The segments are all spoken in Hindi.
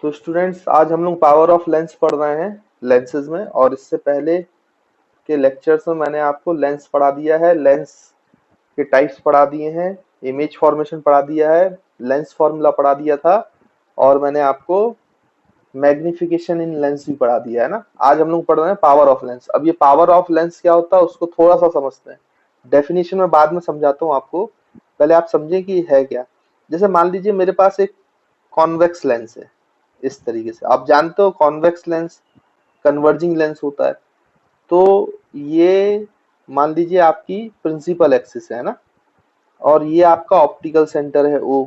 तो स्टूडेंट्स आज हम लोग पावर ऑफ लेंस पढ़ रहे हैं लेंसेज में। और इससे पहले के लेक्चर्स में मैंने आपको लेंस पढ़ा दिया है, लेंस के टाइप्स पढ़ा दिए हैं, इमेज फॉर्मेशन पढ़ा दिया है, लेंस फॉर्मूला पढ़ा दिया था, और मैंने आपको मैग्निफिकेशन इन लेंस भी पढ़ा दिया है ना। आज हम लोग पढ़ रहे हैं पावर ऑफ लेंस। अब ये पावर ऑफ लेंस क्या होता है उसको थोड़ा सा समझते हैं। डेफिनेशन में बाद में समझाता हूँ आपको, पहले आप समझें कि है क्या। जैसे मान लीजिए मेरे पास एक कॉन्वेक्स लेंस है। इस तरीके से आप जानते हो कॉन्वेक्स लेंस कन्वर्जिंग लेंस होता है। तो ये मान लीजिए आपकी प्रिंसिपल एक्सिस है ना, और ये आपका ऑप्टिकल सेंटर है ओ,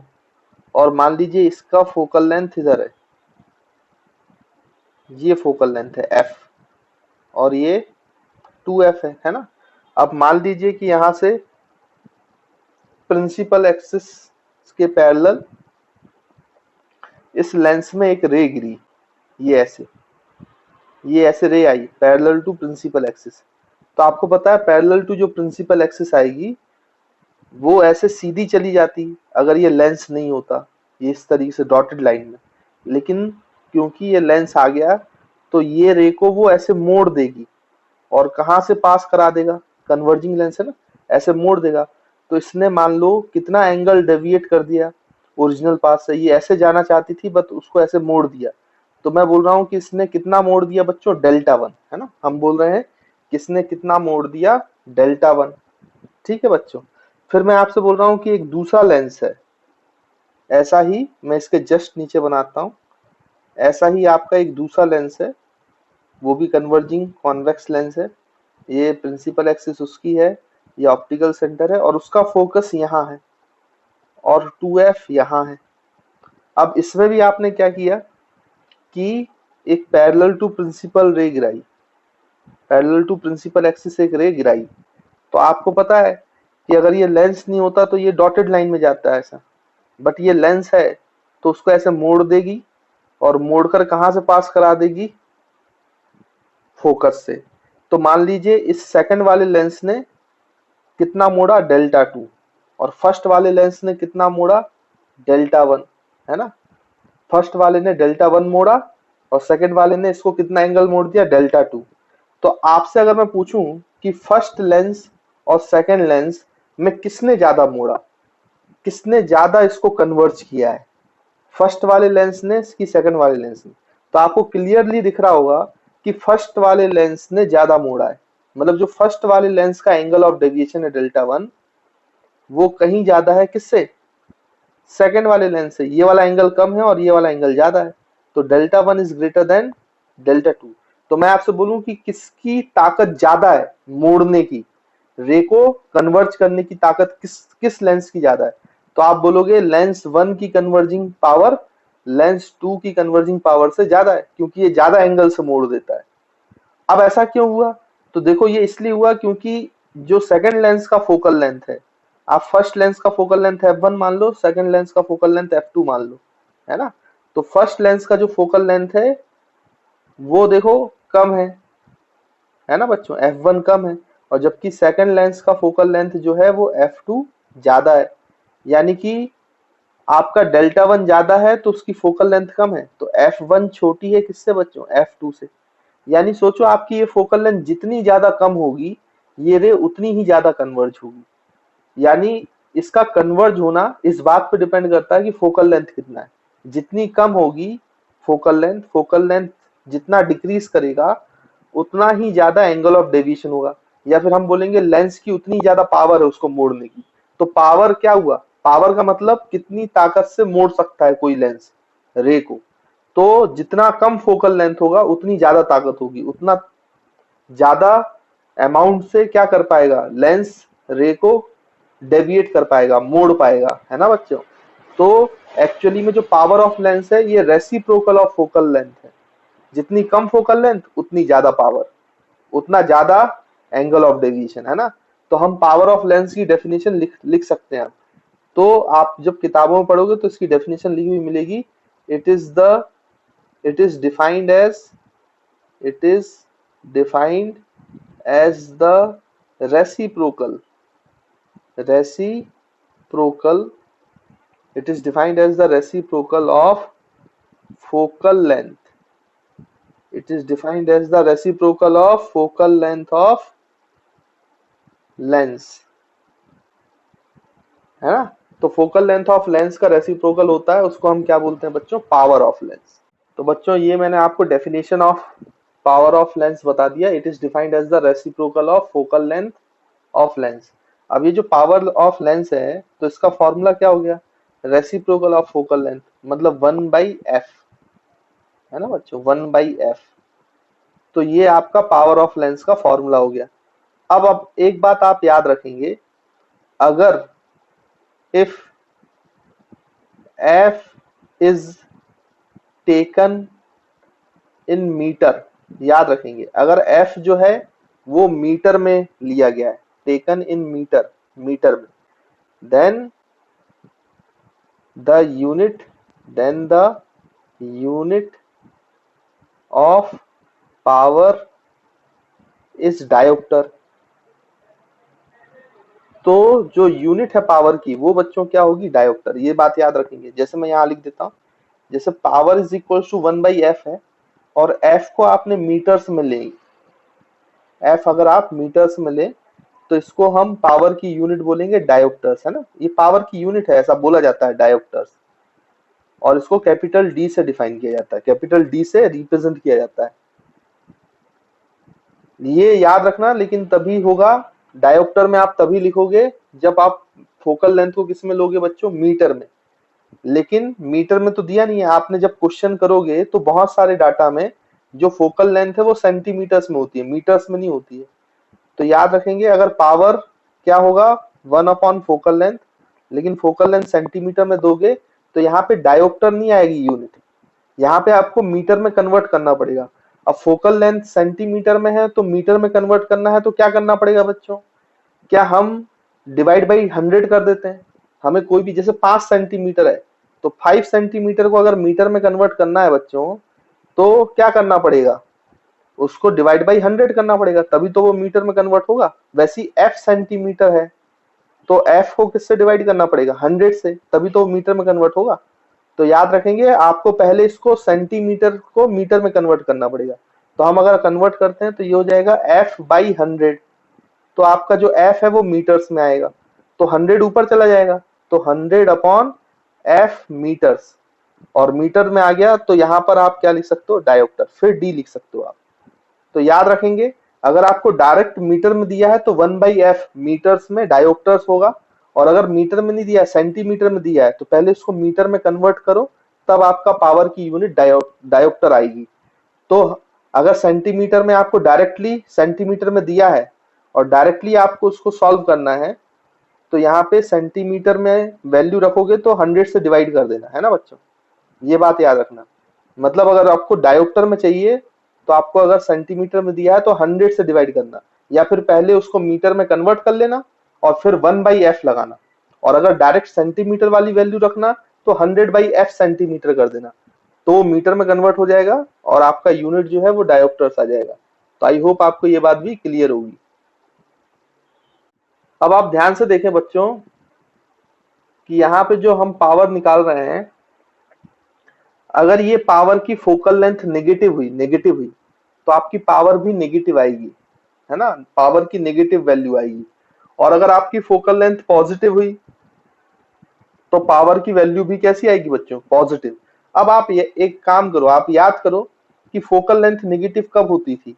और मान लीजिए इसका फोकल लेंथ इधर है, ये फोकल लेंथ है एफ, और ये 2f है ना। अब मान लीजिए कि यहाँ से प्रिंसिपल एक्सिस के पैरेलल इस लेंस में एक रे गिरी, ये ऐसे रे आई पैरेलल टू प्रिंसिपल एक्सिस। तो आपको पता है पैरेलल टू जो प्रिंसिपल एक्सिस आएगी वो ऐसे सीधी चली जाती अगर ये लेंस नहीं होता, ये इस तरीके से डॉटेड लाइन में। लेकिन क्योंकि ये लेंस आ गया तो ये रे को वो ऐसे मोड़ देगी, और कहाँ से पास करा देगा, कन्वर्जिंग लेंस है ना, ऐसे मोड़ देगा। तो इसने मान लो कितना एंगल डेविएट कर दिया ओरिजिनल पाथ से। ये ऐसे जाना चाहती थी बट उसको ऐसे मोड़ दिया। तो मैं बोल रहा हूँ कि इसने कितना मोड़ दिया बच्चों, डेल्टा वन, है ना। हम बोल रहे हैं किसने कितना मोड़ दिया, डेल्टा वन। ठीक है बच्चों। फिर मैं आपसे बोल रहा हूँ कि एक दूसरा लेंस है, ऐसा ही मैं इसके जस्ट नीचे बनाता हूँ। ऐसा ही आपका एक दूसरा लेंस है, वो भी कन्वर्जिंग कॉन्वेक्स लेंस है। ये प्रिंसिपल एक्सिस उसकी है, ये ऑप्टिकल सेंटर है, और उसका फोकस यहाँ है, और 2f यहाँ है। अब इसमें भी आपने क्या किया कि एक पैरेलल टू प्रिंसिपल रे गिराई, पैरेलल टू प्रिंसिपल एक्सिस एक रे गिराई। तो आपको पता है कि अगर ये लेंस नहीं होता तो ये डॉटेड लाइन में जाता है ऐसा, बट ये लेंस है तो उसको ऐसे मोड़ देगी, और मोड़कर कहां से पास करा देगी, फोकस से। तो मान लीजिए इस सेकंड वाले लेंस ने कितना मोड़ा, डेल्टा टू, और फर्स्ट वाले लेंस ने कितना मोड़ा, डेल्टा वन, है ना। फर्स्ट वाले ने डेल्टा वन मोड़ा और सेकंड वाले ने इसको कितना एंगल मोड़ दिया, डेल्टा टू। तो आपसे अगर मैं पूछूं कि फर्स्ट लेंस और सेकंड लेंस में किसने ज्यादा मोड़ा, किसने ज्यादा इसको कन्वर्ज किया है, फर्स्ट वाले लेंस ने कि सेकंड वाले लेंस ने, तो आपको क्लियरली दिख रहा होगा कि फर्स्ट वाले लेंस ने ज्यादा मोड़ा है। मतलब जो फर्स्ट वाले लेंस का एंगल ऑफ डेविएशन है डेल्टा वन, वो कहीं ज्यादा है किससे, सेकंड वाले लेंस से। ये वाला एंगल कम है और ये वाला एंगल ज्यादा है, तो delta one is greater than delta two. तो मैं आपसे बोलूं कि किसकी ताकत ज्यादा है मोड़ने की, रे को कन्वर्ज करने की ताकत किस किस लेंस की ज्यादा है, तो आप बोलोगे लेंस वन की कन्वर्जिंग पावर लेंस टू की कन्वर्जिंग पावर से ज्यादा है, क्योंकि ये ज्यादा एंगल से मोड़ देता है। अब ऐसा क्यों हुआ, तो देखो ये इसलिए हुआ क्योंकि जो सेकंड लेंस का फोकल लेंथ है, आप फर्स्ट लेंस का फोकल लेंथ f1 मान लो, सेकंड लेंस का फोकल लेंथ f2 मान लो, है ना। तो फर्स्ट लेंस का जो फोकल लेंथ है वो देखो कम है ना बच्चों, f1 कम है, और जबकि सेकंड लेंस का फोकल लेंथ जो है वो f2 ज्यादा है। यानी कि आपका डेल्टा वन ज्यादा है तो उसकी फोकल लेंथ कम है, तो f1 छोटी है किससे बच्चों, f2 से। यानी सोचो आपकी ये फोकल लेंथ जितनी ज्यादा कम होगी, ये रे उतनी ही ज्यादा कन्वर्ज होगी। यानी इसका कन्वर्ज होना इस बात पे डिपेंड करता है कि फोकल लेंथ कितना है। जितनी कम होगी फोकल लेंथ जितना डिक्रीज करेगा उतना ही ज्यादा एंगल ऑफ डेविएशन होगा, या फिर हम बोलेंगे लेंस की उतनी ज्यादा पावर है उसको मोड़ने की। तो पावर क्या हुआ, पावर का मतलब कितनी ताकत से मोड़ सकता है कोई लेंस रे को। तो जितना कम फोकल लेंथ होगा उतनी ज्यादा ताकत होगी, उतना ज्यादा अमाउंट से क्या कर पाएगा लेंस रे को डेविएट कर पाएगा, मोड़ पाएगा, है ना बच्चों। तो एक्चुअली में जो पावर ऑफ लेंस है ये रेसिप्रोकल ऑफ फोकल लेंथ है। जितनी कम फोकल लेंथ उतनी ज्यादा पावर, उतना ज्यादा एंगल ऑफ डेविएशन, है ना। तो हम पावर ऑफ लेंस की डेफिनेशन लिख सकते हैं। तो आप जब किताबों में पढ़ोगे तो इसकी डेफिनेशन लिखी हुई मिलेगी। It is the it is defined as it is defined as the reciprocal reciprocal it is defined as the reciprocal of focal length. It is defined as the reciprocal of focal length of lens, है ना। तो फोकल लेंथ ऑफ लेंस का रेसिप्रोकल होता है, उसको हम क्या बोलते हैं बच्चों, पावर ऑफ लेंस। तो बच्चों ये मैंने आपको definition of power of lens बता दिया। It is defined as the reciprocal of focal length of lens. अब ये जो पावर ऑफ लेंस है तो इसका फॉर्मूला क्या हो गया, रेसिप्रोकल ऑफ फोकल लेंथ, मतलब 1/f, है ना बच्चों, 1/f। तो ये आपका पावर ऑफ लेंस का फॉर्मूला हो गया। अब एक बात आप याद रखेंगे, अगर if f is taken in metre, याद रखेंगे अगर f जो है वो मीटर में लिया गया है, टेकन इन मीटर, मीटर में, then the unit of power is dioptre. तो जो यूनिट है पावर की वो बच्चों क्या होगी, डायोप्टर। ये बात याद रखेंगे। जैसे मैं यहाँ लिख देता हूँ, जैसे power is equal to 1/f है और f को आपने मीटर्स में ले, f अगर आप मीटर्स में ले तो इसको हम पावर की यूनिट बोलेंगे डायोप्टर्स, है ना। ये पावर की यूनिट है, ऐसा बोला जाता है डायोप्टर्स। और इसको कैपिटल डी से डिफाइन किया जाता है, कैपिटल डी से रिप्रेजेंट किया जाता है। ये याद रखना, लेकिन तभी होगा, डायोप्टर में आप तभी लिखोगे जब आप फोकल लेंथ को किस में लोगे बच्चों, मीटर में। लेकिन मीटर में तो दिया नहीं है, आपने जब क्वेश्चन करोगे तो बहुत सारे डाटा में जो फोकल लेंथ है वो सेंटीमीटर्स में होती है, मीटर्स में नहीं होती है। तो याद रखेंगे, अगर पावर क्या होगा 1/4 फोकल लेंथ, लेकिन फोकल लेंथ सेंटीमीटर में दोगे तो यहाँ पे डायोप्टर नहीं आएगी यूनिट, यहाँ पे आपको मीटर में कन्वर्ट करना पड़ेगा। अब फोकल लेंथ सेंटीमीटर में है तो मीटर में कन्वर्ट करना है तो क्या करना पड़ेगा बच्चों, क्या हम डिवाइड बाई 100 कर देते हैं। हमें कोई भी, जैसे 5 सेंटीमीटर है तो 5 सेंटीमीटर को अगर मीटर में कन्वर्ट करना है बच्चों तो क्या करना पड़ेगा, उसको डिवाइड बाई 100 करना पड़ेगा, तभी तो वो मीटर में कन्वर्ट होगा। वैसे ही f सेंटीमीटर है तो f को किससे डिवाइड करना पड़ेगा, 100 से, तभी तो मीटर में कन्वर्ट होगा। तो याद रखेंगे, आपको पहले इसको सेंटीमीटर को मीटर में कन्वर्ट करना पड़ेगा। तो हम अगर कन्वर्ट करते हैं तो ये हो जाएगा f/100। तो आपका जो f है वो मीटर्स में आएगा, तो 100 ऊपर चला जाएगा, तो 100/f मीटर्स, और मीटर में आ गया तो यहाँ पर आप क्या लिख सकते हो, डायोप्टर, फिर d लिख सकते हो आप। तो याद रखेंगे, अगर आपको डायरेक्ट मीटर में दिया है तो 1/f मीटर्स में डायोप्टर्स होगा, और अगर मीटर में नहीं दिया है, सेंटीमीटर में दिया है, तो पहले इसको मीटर में कन्वर्ट करो, तब आपका पावर की यूनिट डायोप्टर आएगी। तो अगर सेंटीमीटर में आपको डायरेक्टली सेंटीमीटर में दिया है और डायरेक्टली आपको उसको सॉल्व करना है, तो यहाँ पे सेंटीमीटर में वैल्यू रखोगे तो 100 से डिवाइड कर देना, है ना बच्चों। ये बात याद रखना, मतलब अगर आपको डायोप्टर में चाहिए तो आपको अगर सेंटीमीटर में दिया है तो 100 से डिवाइड करना, या फिर पहले उसको मीटर में कन्वर्ट कर लेना और फिर 1/f लगाना, और अगर डायरेक्ट सेंटीमीटर वाली वैल्यू रखना तो 100/f सेंटीमीटर कर देना, तो वो मीटर में कन्वर्ट हो जाएगा और आपका यूनिट जो है वो डायोप्टर्स आ जाएगा। तो आई होप आपको ये बात भी क्लियर होगी। अब आप ध्यान से देखें बच्चों कि यहाँ पे जो हम पावर निकाल रहे हैं, अगर ये पावर की फोकल लेंथ नेगेटिव हुई तो आपकी पावर भी नेगेटिव आएगी, है ना, पावर की नेगेटिव वैल्यू आएगी। और अगर आपकी फोकल लेंथ पॉजिटिव हुई तो पावर की वैल्यू भी कैसी आएगी बच्चों, पॉजिटिव। अब आप एक काम करो, आप याद करो कि फोकल लेंथ नेगेटिव कब होती थी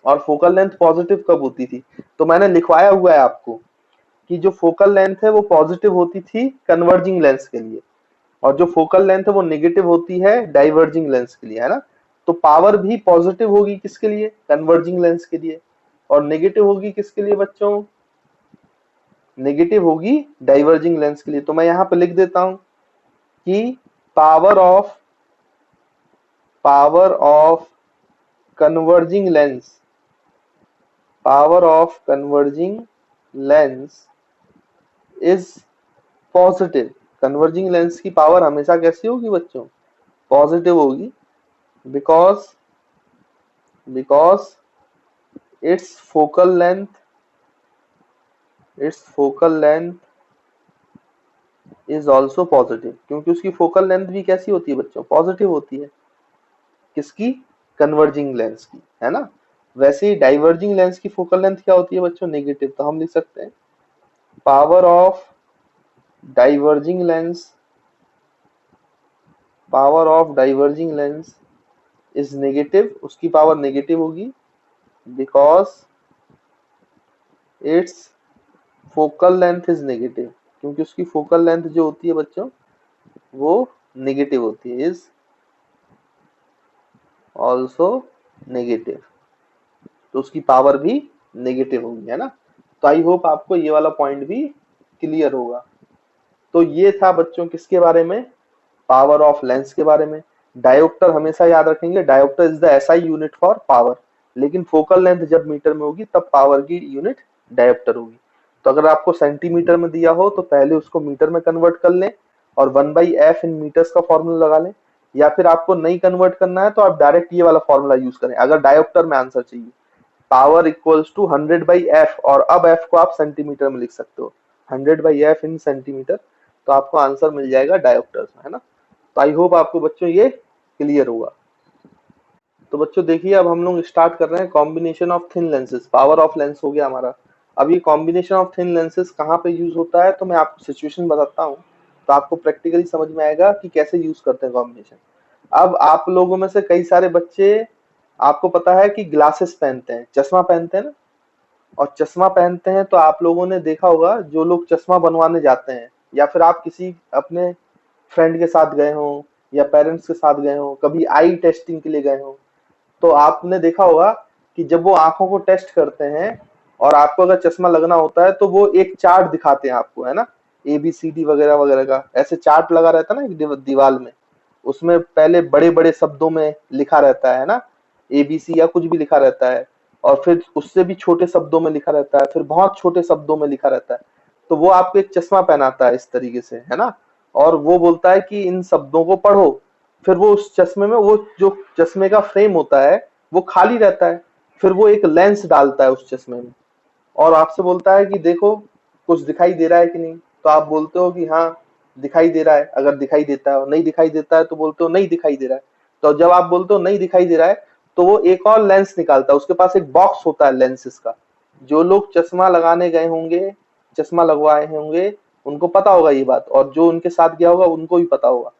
और फोकल लेंथ पॉजिटिव कब होती थी। तो मैंने लिखवाया हुआ है आपको कि जो फोकल लेंथ है वो पॉजिटिव होती थी कन्वर्जिंग लेंस के लिए, और जो फोकल लेंथ है वो नेगेटिव होती है डाइवर्जिंग लेंस के लिए, है ना। तो पावर भी पॉजिटिव होगी किसके लिए, कन्वर्जिंग लेंस के लिए, और नेगेटिव होगी किसके लिए बच्चों, नेगेटिव होगी डाइवर्जिंग लेंस के लिए। तो मैं यहाँ पे लिख देता हूं कि power of converging lens is positive. Converging lens की पावर हमेशा कैसी होगी बच्चों, पॉजिटिव होगी, because its focal length is also positive, क्योंकि उसकी फोकल लेंथ भी कैसी होती है बच्चों, पॉजिटिव होती है। किसकी, कन्वर्जिंग लेंस की, है ना। वैसे ही डाइवर्जिंग लेंस की फोकल लेंथ क्या होती है बच्चों, नेगेटिव। तो हम लिख सकते हैं power of diverging lens, power of diverging lens is negative, उसकी पावर नेगेटिव होगी, because it's focal length is negative, क्योंकि उसकी फोकल लेंथ जो होती है बच्चों वो नेगेटिव होती है, इज ऑल्सो नेगेटिव, तो उसकी पावर भी नेगेटिव होगी, है ना। तो आई होप आपको ये वाला पॉइंट भी क्लियर होगा। तो ये था बच्चों किसके बारे में, पावर ऑफ लेंस के बारे में। डायोप्टर हमेशा याद रखेंगे, dioptre is the SI unit for power, लेकिन फोकल लेंथ जब मीटर में होगी तब पावर की यूनिट डायोप्टर होगी। तो अगर आपको सेंटीमीटर में दिया हो तो पहले उसको मीटर में कन्वर्ट कर लें और 1/f इन मीटर्स का फॉर्मूला लगा लें, या फिर आपको नहीं कन्वर्ट करना है तो आप डायरेक्ट ये वाला फॉर्मूला यूज करें अगर डायोप्टर में आंसर चाहिए। पावर इक्वल्स टू 100/f, और अब f को आप सेंटीमीटर में लिख सकते हो, 100/f इन सेंटीमीटर, तो आपको आंसर मिल जाएगा डायोप्टर, है ना। तो आई होप आपको बच्चों ये क्लियर होगा। तो बच्चों देखिए अब हम लोग स्टार्ट कर रहे हैं combination of thin lenses. Power of lens हो गया हमारा। अब ये कॉम्बिनेशन ऑफ थिन लेंसेज कहाँ पे यूज होता है, तो मैं आपको सिचुएशन बताता हूँ, तो आपको प्रैक्टिकली समझ में आएगा कि कैसे यूज करते हैं कॉम्बिनेशन। अब आप लोगों में से कई सारे बच्चे, आपको पता है कि ग्लासेस पहनते हैं, चश्मा पहनते हैं ना, और चश्मा पहनते हैं तो आप लोगों ने देखा होगा जो लोग चश्मा बनवाने जाते हैं, या फिर आप किसी अपने फ्रेंड के साथ गए हो या पेरेंट्स के साथ गए हो, कभी आई टेस्टिंग के लिए गए हो, तो आपने देखा होगा कि जब वो आंखों को टेस्ट करते हैं और आपको अगर चश्मा लगना होता है तो वो एक चार्ट दिखाते हैं आपको, है ना, ABCD वगैरह वगैरह का ऐसे चार्ट लगा रहता है ना एक दीवार में। उसमें पहले बड़े बड़े शब्दों में लिखा रहता है ना, ABC या कुछ भी लिखा रहता है, और फिर उससे भी छोटे शब्दों में लिखा रहता है, फिर बहुत छोटे शब्दों में लिखा रहता है। तो वो आपको एक चश्मा पहनाता है इस तरीके से, है ना, और वो बोलता है कि इन शब्दों को पढ़ो। फिर वो उस चश्मे में, वो जो चश्मे का फ्रेम होता है वो खाली रहता है, फिर वो एक लेंस डालता है उस चश्मे में और आपसे बोलता है कि देखो कुछ दिखाई दे रहा है कि नहीं। तो आप बोलते हो कि हाँ दिखाई दे रहा है, अगर दिखाई देता है, और नहीं दिखाई देता है तो बोलते हो नहीं दिखाई दे रहा है। तो जब आप बोलते हो नहीं दिखाई दे रहा है तो वो एक और लेंस निकालता है, उसके पास एक बॉक्स होता है लेंसेस का। जो लोग चश्मा लगाने गए होंगे, चश्मा लगवाए होंगे, उनको पता होगा ये बात, और जो उनके साथ गया होगा उनको भी पता होगा।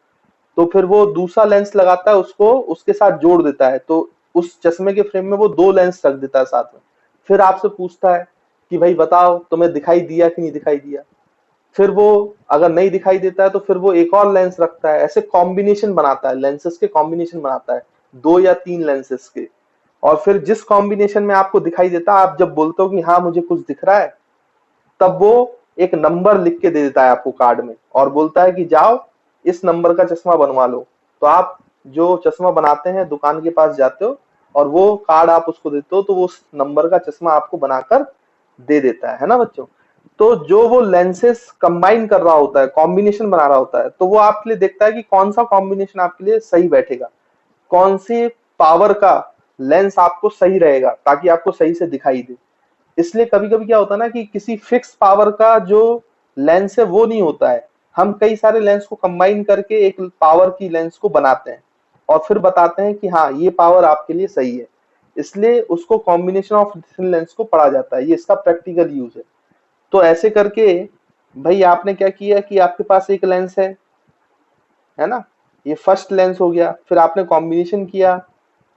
तो फिर वो दूसरा लेंस लगाता है, उसको उसके साथ जोड़ देता है, तो उस चश्मे के फ्रेम में वो दो लेंस रख देता है साथ में। फिर आपसे पूछता है कि भाई बताओ तुम्हें दिखाई दिया कि नहीं दिखाई दिया। फिर वो अगर नहीं दिखाई देता है तो फिर वो एक और लेंस रखता है, ऐसे कॉम्बिनेशन बनाता है, लेंसेस के कॉम्बिनेशन बनाता है, 2 या 3 लेंसेस के। और फिर जिस कॉम्बिनेशन में आपको दिखाई देता है, आप जब बोलते हो कि हाँ मुझे कुछ दिख रहा है, तब वो एक नंबर लिख के दे देता है आपको कार्ड में और बोलता है कि जाओ इस नंबर का चश्मा बनवा लो। तो आप जो चश्मा बनाते हैं दुकान के पास जाते हो और वो कार्ड आप उसको देते हो, तो वो उस नंबर का चश्मा आपको बनाकर दे देता है ना बच्चों। तो जो वो लेंसेस कंबाइन कर रहा होता है, कॉम्बिनेशन बना रहा होता है, तो वो आपके लिए देखता है कि कौन सा कॉम्बिनेशन आपके लिए सही बैठेगा, कौन सी पावर का लेंस आपको सही रहेगा ताकि आपको सही से दिखाई दे। इसलिए कभी कभी क्या होता है ना कि किसी फिक्स पावर का जो लेंस है वो नहीं होता है, हम कई सारे लेंस को कंबाइन करके एक पावर की लेंस को बनाते हैं और फिर बताते हैं कि हाँ ये पावर आपके लिए सही है। इसलिए उसको कॉम्बिनेशन ऑफ डिफरेंट लेंस को पढ़ा जाता है, ये इसका प्रैक्टिकल यूज है। तो ऐसे करके भाई आपने क्या किया कि आपके पास एक लेंस है ना, ये फर्स्ट लेंस हो गया, फिर आपने कॉम्बिनेशन किया,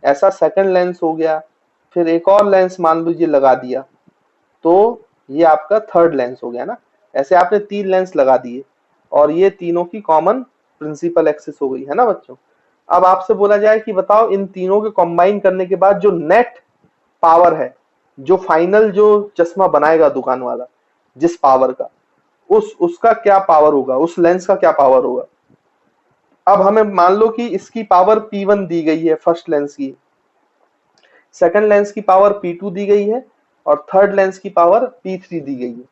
ऐसा सेकंड लेंस हो गया, फिर एक और लेंस मान लीजिए लगा दिया, तो ये आपका थर्ड लेंस हो गया ना। ऐसे आपने 3 लेंस लगा दिए और ये तीनों की कॉमन प्रिंसिपल एक्सिस हो गई, है ना बच्चों। अब आपसे बोला जाए कि बताओ इन तीनों के कंबाइन करने के बाद जो नेट पावर है, जो फाइनल जो चश्मा बनाएगा दुकान वाला जिस पावर का, उसका क्या पावर होगा, उस लेंस का क्या पावर होगा। अब हमें मान लो कि इसकी पावर P1 दी गई है फर्स्ट लेंस की, सेकंड लेंस की पावर P2 दी गई है और थर्ड लेंस की पावर P3 दी गई है।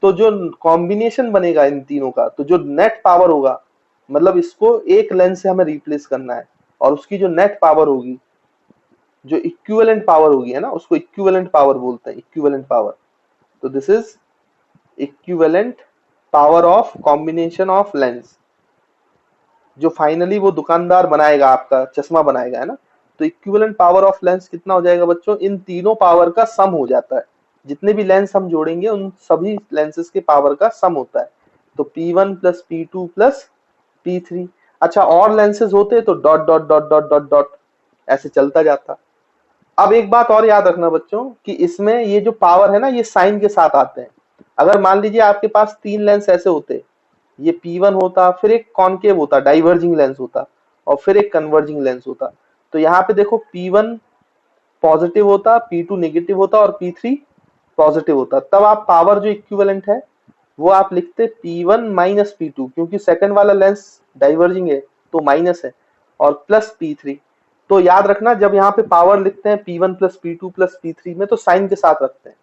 तो जो कॉम्बिनेशन बनेगा इन तीनों का, तो जो नेट पावर होगा, मतलब इसको एक लेंस से हमें रिप्लेस करना है और उसकी जो नेट पावर होगी, जो इक्विवेलेंट पावर होगी, है ना, उसको इक्विवेलेंट पावर बोलते हैं, इक्विवेलेंट पावर। तो this is equivalent power of combination of lens, जो फाइनली वो दुकानदार बनाएगा, आपका चश्मा बनाएगा, है ना। तो इक्विवेलेंट पावर ऑफ लेंस कितना हो जाएगा बच्चों, इन तीनों पावर का सम हो जाता है। जितने भी लेंस हम जोड़ेंगे उन सभी लेंसेज के पावर का सम होता है। तो P1 plus P2 plus P3। अच्छा, और लेंसेज होते तो dot dot dot dot dot dot ऐसे चलता जाता। अब एक बात और याद रखना बच्चों कि इसमें ये जो पावर है ना, ये साइन के साथ आते हैं। अगर मान लीजिए आपके पास 3 लेंस ऐसे होते, ये P1 होता, फिर एक कॉनकेव होता, डाइवर्जिंग लेंस होता, और फिर एक कन्वर्जिंग लेंस होता। तो यहाँ पे देखो P1 पॉजिटिव होता, P2 नेगेटिव होता और P3 पॉजिटिव होता। तब आप पावर जो इक्विवेलेंट है वो आप लिखते P1 माइनस P2, क्योंकि सेकंड वाला लेंस डाइवर्जिंग है तो माइनस है, और प्लस P3। तो याद रखना जब यहाँ पे पावर लिखते हैं P1 plus P2 plus P3 में, तो साइन के साथ रखते हैं।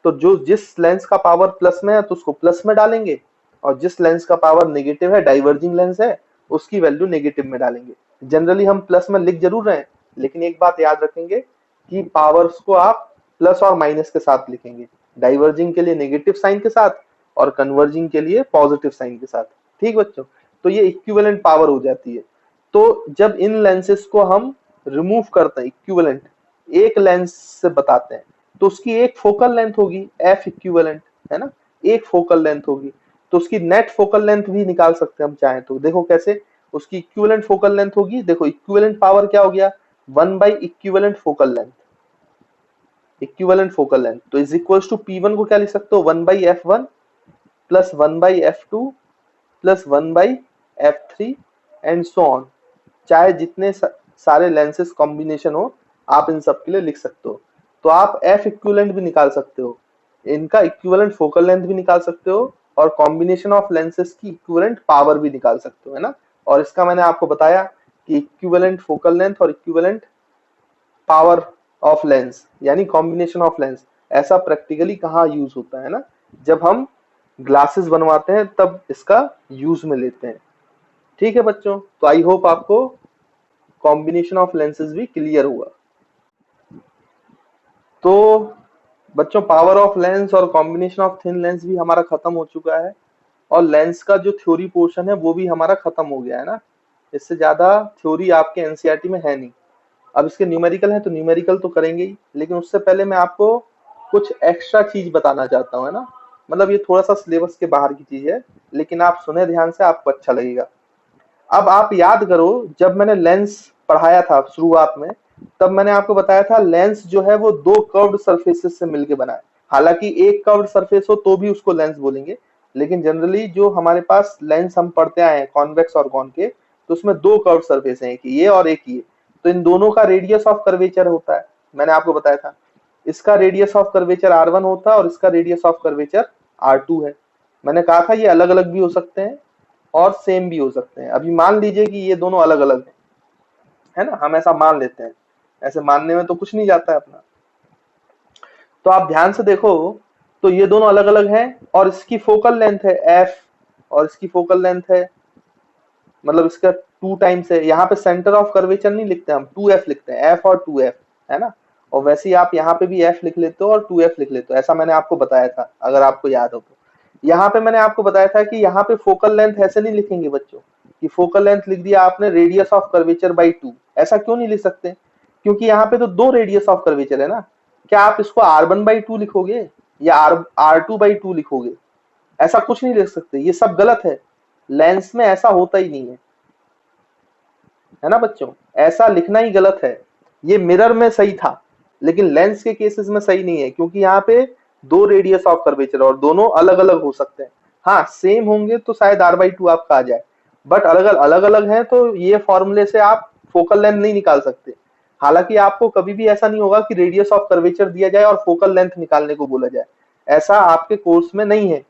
तो जो जिस लेंस का पावर प्लस में है तो उसको प्लस में डालेंगे, और जिस लेंस का पावर नेगेटिव है, डाइवर्जिंग लेंस है, उसकी वैल्यू नेगेटिव में डालेंगे। जनरली हम प्लस में लिख जरूर रहे हैं, लेकिन एक बात याद रखेंगे कि पावर्स को आप प्लस और माइनस के साथ लिखेंगे। डाइवर्जिंग के लिए नेगेटिव साइन के साथ और कन्वर्जिंग के लिए पॉजिटिव साइन के साथ। ठीक बच्चों, तो ये इक्विवेलेंट पावर हो जाती है। तो जब इन लेंसेस को हम रिमूव करते हैं, इक्विवेलेंट एक लेंस से बताते हैं, तो उसकी एक फोकल लेंथ होगी एफ इक्विवेलेंट, है ना, एक फोकल लेंथ होगी। तो उसकी नेट फोकल लेंथ भी निकाल सकते हैं हम चाहें तो। देखो कैसे, उसकी इक्विवेलेंट फोकल लेंथ होगी, देखो इक्विवेलेंट पावर क्या हो गया, 1 by equivalent focal length, equivalent focal length. तो इज इक्वल्स टू P1 को क्या लिख सकते हो, 1 by F1 plus 1 by F2 plus 1 by F3 and so on. चाहे जितने सारे लेंसेस कॉम्बिनेशन हो, आप इन सब के लिए लिख सकते हो। तो आप एफ इक्विवेलेंट भी निकाल सकते हो, इनका इक्विवेलेंट फोकल लेंथ भी निकाल सकते हो, और कॉम्बिनेशन ऑफ लेंसेस की इक्विवेलेंट पावर भी निकाल सकते हो, है ना। और इसका मैंने आपको बताया कि इक्विवेलेंट फोकल लेंथ और इक्विवेलेंट पावर ऑफ लेंस यानी कॉम्बिनेशन ऑफ लेंस, ऐसा प्रैक्टिकली कहाँ यूज होता है ना, जब हम ग्लासेस बनवाते हैं तब इसका यूज में लेते हैं। ठीक है बच्चों, तो आई होप आपको कॉम्बिनेशन ऑफ लेंसेज भी क्लियर हुआ। तो बच्चों पावर ऑफ लेंस और कॉम्बिनेशन ऑफ थिन लेंस भी हमारा खत्म हो चुका है, और लेंस का जो थ्योरी पोर्शन है वो भी हमारा खत्म हो गया है ना। इससे ज्यादा थ्योरी आपके एनसीईआरटी में है नहीं। अब इसके न्यूमेरिकल है तो न्यूमेरिकल तो करेंगे ही, लेकिन उससे पहले मैं आपको कुछ एक्स्ट्रा चीज बताना चाहता हूँ, है ना। मतलब ये थोड़ा सा सिलेबस के बाहर की चीज है, लेकिन आप सुने ध्यान से, आपको अच्छा लगेगा। अब आप याद करो, जब मैंने लेंस पढ़ाया था शुरुआत में, तब मैंने आपको बताया था लेंस जो है वो दो कर्व्ड सरफेसेस से मिलकर बना है। हालांकि एक कर्व्ड सरफेस हो तो भी उसको लेंस बोलेंगे, लेकिन जनरली जो हमारे पास लेंस हम पढ़ते आए हैं कॉन्वेक्स और कॉनकेव, तो उसमें दो कर्व्ड सरफेस हैं, एक ये और एक ये। तो इन दोनों का रेडियस ऑफ कर्वेचर होता है, मैंने आपको बताया था। इसका रेडियस ऑफ कर्वेचर R1 होता है और इसका रेडियस ऑफ कर्वेचर R2 है। मैंने कहा था ये अलग अलग भी हो सकते हैं और सेम भी हो सकते हैं। अभी मान लीजिए कि ये दोनों अलग अलग है ना, हम ऐसा मान लेते हैं, ऐसे मानने में तो कुछ नहीं जाता है अपना। तो आप ध्यान से देखो, तो ये दोनों अलग अलग हैं, और इसकी फोकल लेंथ है F और इसकी फोकल लेंथ है, मतलब इसका 2 टाइम्स है। यहाँ पे सेंटर ऑफ कर्वेचर नहीं लिखते हम, 2F लिखते हैं, F और 2F, है ना। और वैसे ही आप यहाँ पे भी F लिख लेते हो और 2F लिख लेते हो, ऐसा मैंने आपको बताया था, अगर आपको याद हो तो। यहाँ पे मैंने आपको बताया था कि यहाँ पे फोकल लेंथ ऐसे नहीं लिखेंगे बच्चों, कि फोकल लेंथ लिख दिया आपने रेडियस ऑफ कर्वेचर बाई 2। ऐसा क्यों नहीं लिख सकते, क्योंकि यहाँ पे तो दो रेडियस ऑफ कर्वेचर है ना। क्या आप इसको R1/2 लिखोगे या R2/2 लिखोगे, ऐसा कुछ नहीं लिख सकते, ये सब गलत है। लेंस में ऐसा होता ही नहीं है ना बच्चों, ऐसा लिखना ही गलत है। ये मिरर में सही था, लेकिन लेंस के केसेस में सही नहीं है, क्योंकि यहाँ पे दो रेडियस ऑफ कर्वेचर और दोनों अलग अलग हो सकते हैं। हाँ सेम होंगे तो शायद R/2 आपका आ जाए, बट अगर अलग अलग हैं तो ये फॉर्मूले से आप फोकल लेंथ नहीं निकाल सकते। हालांकि आपको कभी भी ऐसा नहीं होगा कि रेडियस ऑफ कर्वेचर दिया जाए और फोकल लेंथ निकालने को बोला जाए, ऐसा आपके कोर्स में नहीं है,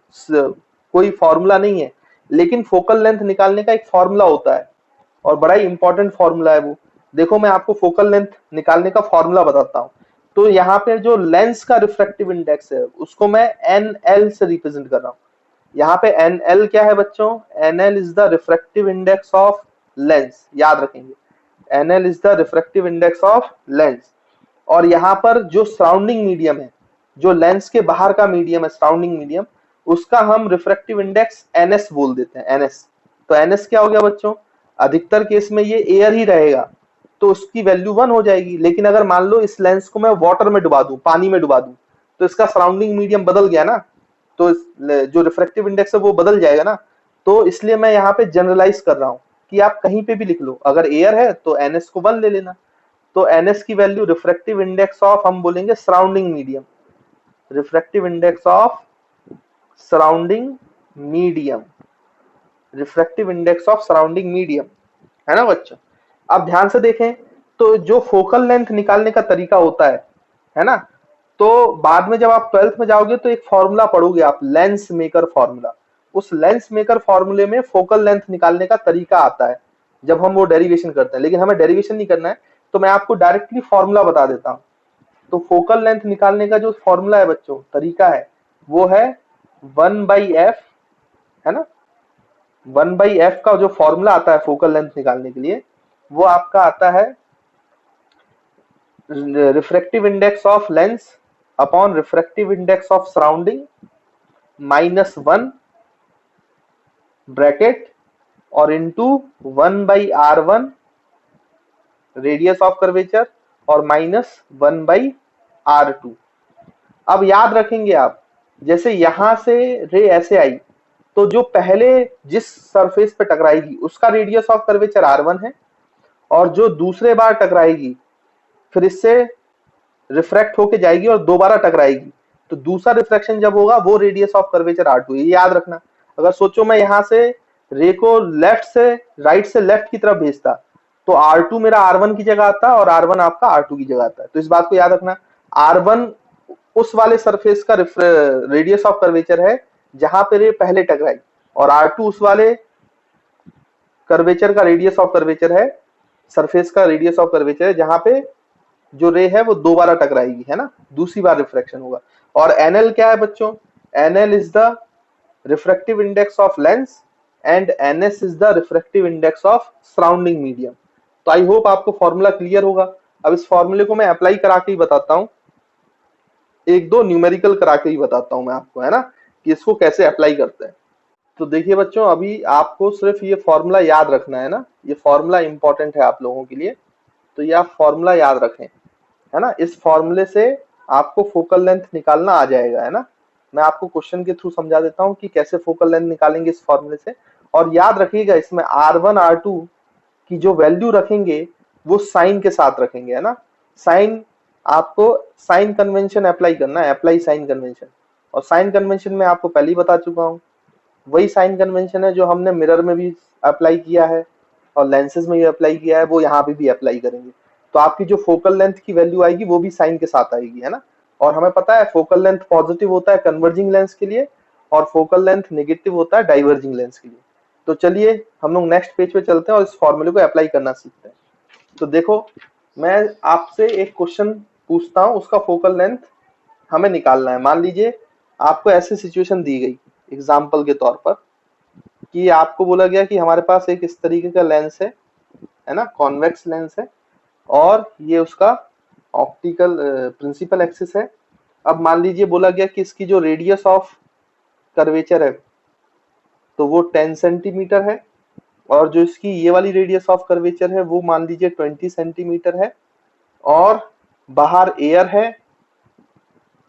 कोई फॉर्मूला नहीं है। लेकिन फोकल लेंथ निकालने का एक फॉर्मूला होता है, और बड़ा ही इंपॉर्टेंट फॉर्मूला है वो। देखो मैं आपको फोकल लेंथ निकालने का फॉर्मूला बताता हूँ। तो यहाँ पे जो लेंस का रिफ्रैक्टिव इंडेक्स है उसको मैं NL से रिप्रेजेंट कर रहा हूँ। यहाँ पे NL क्या है बच्चों, NL is the refractive index of lens, याद रखेंगे, NL is the refractive index of lens. और यहाँ पर जो सराउंडिंग मीडियम है, जो लेंस के बाहर का मीडियम है, सराउंडिंग मीडियम, उसका हम रिफ्रैक्टिव इंडेक्स NS बोल देते हैं, NS। तो NS क्या हो गया बच्चों, अधिकतर केस में ये एयर ही रहेगा तो उसकी वैल्यू 1 हो जाएगी। लेकिन अगर मान लो इस लेंस को मैं वाटर में डुबा दूं, पानी में डुबा दूं, तो इसका सराउंडिंग मीडियम बदल गया ना, तो जो रिफ्रैक्टिव इंडेक्स है वो बदल जाएगा ना। तो इसलिए मैं यहाँ पे जनरलाइज कर रहा हूँ कि आप कहीं पे भी लिख लो, अगर एयर है तो NS को 1 ले लेना। तो NS की वैल्यू रिफ्रैक्टिव इंडेक्स ऑफ, हम बोलेंगे surrounding medium, refractive index of surrounding medium, refractive index of surrounding medium, है ना बच्चों। अब ध्यान से देखें तो जो फोकल लेंथ निकालने का तरीका होता है ना, तो बाद में जब आप 12th में जाओगे तो एक फॉर्मूला पढ़ोगे आप, लेंस मेकर फॉर्मूला। उस लेंस मेकर फॉर्मूले में फोकल लेंथ निकालने का तरीका आता है जब हम वो डेरिवेशन करते हैं, लेकिन हमें डेरिवेशन नहीं करना है, तो मैं आपको डायरेक्टली फॉर्मूला बता देता हूँ। तो फोकल लेंथ निकालने का जो फॉर्मूला है बच्चों, तरीका है, वो है 1/f, है ना। 1/f का जो फॉर्मूला आता है फोकल लेंथ निकालने के लिए, वो आपका आता है refractive index of lens upon refractive index of surrounding -1 bracket और into 1/r1 radius of curvature और -1/r2। अब याद रखेंगे आप, जैसे यहां से रे ऐसे आई तो जो पहले जिस सरफेस पे टकराएगी उसका रेडियस ऑफ कर्वेचर r1 है, और जो दूसरे बार टकराएगी फिर इससे रिफ्रैक्ट होके जाएगी और दोबारा टकराएगी, तो दूसरा रिफ्रैक्शन जब होगा वो रेडियस ऑफ कर्वेचर r2 है। ये याद रखना। अगर सोचो मैं यहाँ से रे को लेफ्ट से राइट से लेफ्ट की तरफ भेजता तो r2 मेरा r1 की जगह आता और r1 आपका r2 की जगह आता है। तो इस बात को याद रखना, r1 उस वाले सरफेस का रेडियस ऑफ कर्वेचर है जहां पे रे पहले टकराई, और r2 उस वाले कर्वेचर का रेडियस ऑफ कर्वेचर है, सरफेस का रेडियस ऑफ कर्वेचर है जहां पे जो रे है वो दोबारा टकराएगी, है ना, दूसरी बार रिफ्रैक्शन होगा। और NL क्या है बच्चों, NL is the refractive index of lens and NS is the refractive index of surrounding medium. तो आई होप आपको फॉर्मूला क्लियर होगा। अब इस फॉर्मूले को मैं अप्लाई करा के ही बताता हूँ, एक दो न्यूमेरिकल करा के ही बताता हूँ मैं आपको, है ना, कि इसको कैसे अप्लाई करते हैं। तो देखिए बच्चों, अभी आपको सिर्फ ये फॉर्मूला याद रखना है ना, ये फॉर्मूला इंपॉर्टेंट है आप लोगों के लिए, तो ये आप फॉर्मूला याद रखें, है ना। इस फॉर्मूले से आपको फोकल लेंथ निकालना आ जाएगा, है ना। मैं आपको क्वेश्चन के थ्रू समझा देता हूँ कि कैसे फोकल लेंथ निकालेंगे इस फॉर्मूले से। और याद रखिएगा इसमें r1 r2 की जो वैल्यू रखेंगे वो साइन के साथ रखेंगे, है ना। साइन, आपको साइन कन्वेंशन अप्लाई करना है, अप्लाई साइन कन्वेंशन। और साइन कन्वेंशन में आपको पहले ही बता चुका हूँ, वही साइन कन्वेंशन है जो हमने मिरर में भी अप्लाई किया है और लेंसेज में भी अप्लाई किया है, वो यहाँ पे भी अप्लाई करेंगे। तो आपकी जो फोकल लेंथ की वैल्यू आएगी वो भी साइन के साथ आएगी, है ना। और हमें पता है फोकल लेंथ पॉजिटिव होता है कन्वर्जिंग लेंस के लिए और फोकल लेंथ नेगेटिव होता है डाइवर्जिंग लेंस के लिए। तो चलिए हम लोग नेक्स्ट पेज पे चलते हैं और इस फॉर्मूले को अप्लाई करना सीखते हैं। तो देखो, मैं आपसे एक क्वेश्चन पूछता हूँ, उसका फोकल लेंथ हमें निकालना है। मान लीजिए आपको ऐसी सिचुएशन दी गई एग्जाम्पल के तौर पर, कि आपको बोला गया कि हमारे पास एक इस तरीके का लेंस है ना, कॉन्वेक्स लेंस है, और ये उसका ऑप्टिकल प्रिंसिपल एक्सिस है। अब मान लीजिए बोला गया कि इसकी जो रेडियस ऑफ कर्वेचर है तो वो 10 सेंटीमीटर है, और जो इसकी ये वाली रेडियस ऑफ कर्वेचर है वो मान लीजिए 20 सेंटीमीटर है, और बाहर एयर है,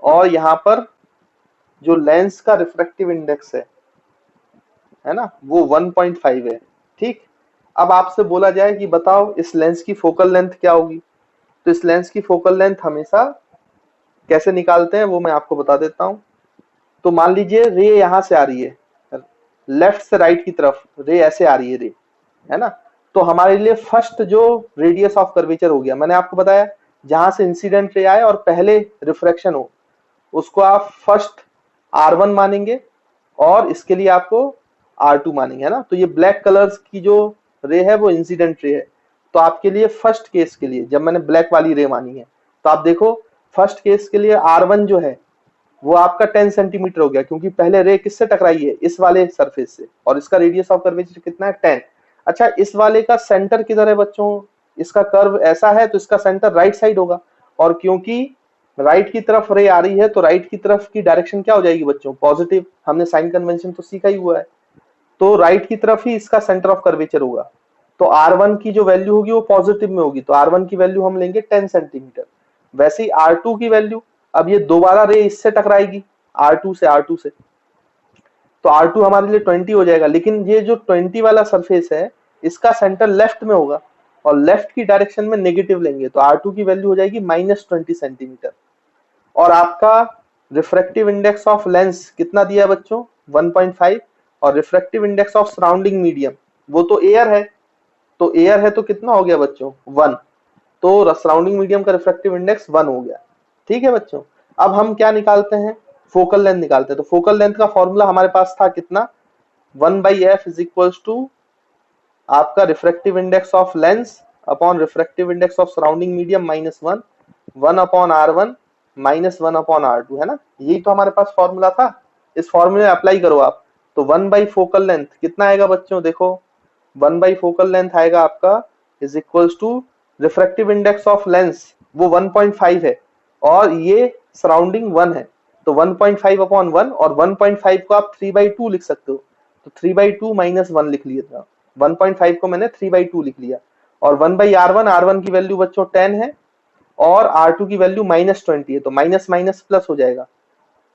और यहाँ पर जो लेंस का रिफ्रैक्टिव इंडेक्स है ना, वो 1.5 है। ठीक, अब आपसे बोला जाए कि बताओ इस लेंस की फोकल लेंथ क्या होगी। तो इस लेंस की फोकल लेंथ हमेशा कैसे निकालते हैं वो मैं आपको बता देता हूं। तो मान लीजिए रे यहां से आ रही है, लेफ्ट से राइट की तरफ रे ऐसे आ रही है रे, है ना। तो हमारे लिए फर्स्ट जो रेडियस ऑफ कर्वेचर हो गया, मैंने आपको बताया जहां से इंसिडेंट रे आए और पहले रिफ्रैक्शन हो उसको आप फर्स्ट r1 मानेंगे और इसके लिए आपको r2 मानेंगे, है ना। तो ये ब्लैक कलर्स की जो रे है वो इंसिडेंट रे है। तो आपके लिए फर्स्ट केस के लिए जब मैंने ब्लैक वाली रे मानी है, तो आप देखो फर्स्ट केस के लिए r1 जो है वो आपका 10 सेंटीमीटर हो गया, क्योंकि पहले रे किससे टकराई है, इस वाले सरफेस से, और इसका रेडियस ऑफ कर्वेचर कितना है, 10। अच्छा, इस वाले का सेंटर किधर है बच्चों, इसका कर्व ऐसा है तो इसका सेंटर राइट साइड होगा, और क्योंकि राइट की तरफ रे आ रही है तो राइट की तरफ की डायरेक्शन क्या हो जाएगी बच्चों, पॉजिटिव। हमने साइन कन्वेंशन तो सीखा ही हुआ है, तो राइट की तरफ ही इसका सेंटर ऑफ कर्वेचर होगा। तो R1 की जो वैल्यू होगी वो पॉजिटिव में होगी, तो R1 की वैल्यू हम लेंगे 10 सेंटीमीटर। वैसे ही R2 की वैल्यू, अब ये दोबारा रे इससे टकराएगी R2 से, तो R2 हमारे लिए 20 हो जाएगा। लेकिन ये जो 20 वाला सरफेस है इसका सेंटर लेफ्ट में होगा और लेफ्ट की डायरेक्शन में नेगेटिव लेंगे, तो R2 की वैल्यू हो जाएगी -20 सेंटीमीटर। और आपका रिफ्रैक्टिव इंडेक्स ऑफ लेंस कितना दिया है बच्चों, 1.5। और refractive index of surrounding medium, वो तो एयर है, तो एयर है तो कितना हो गया बच्चों, 1। तो सराउंडिंग मीडियम का रिफ्रैक्टिव इंडेक्स 1 हो गया। ठीक है बच्चों, अब हम क्या निकालते हैं, फोकल लेंथ निकालते हैं। तो फोकल लेंथ का फॉर्मूला हमारे पास था कितना, 1/f इज इक्वल्स टू आपका refractive index of lens upon refractive index of surrounding medium -1, 1/r1 -1/r2, है ना। यही तो हमारे पास फॉर्मूला था, इस फॉर्मूले अप्लाई करो आप। तो 1 फोकल लेंथ कितना आएगा बच्चों, देखो 1 फोकल लेंथ आएगा आपका is equals to refractive index of lens, वो 1.5 है और ये सराउंडिंग 1 है, तो 1.5/1, और 1.5 को आप 3/2 लिख सकते हो, तो 3/2 -1 लिख लिया था। 1.5 को मैंने 3/2 लिख लिया। और 1/r1, R1 की वैल्यू बच्चों 10 है और R2 की वैल्यू -20 है, तो माइनस माइनस प्लस हो जाएगा,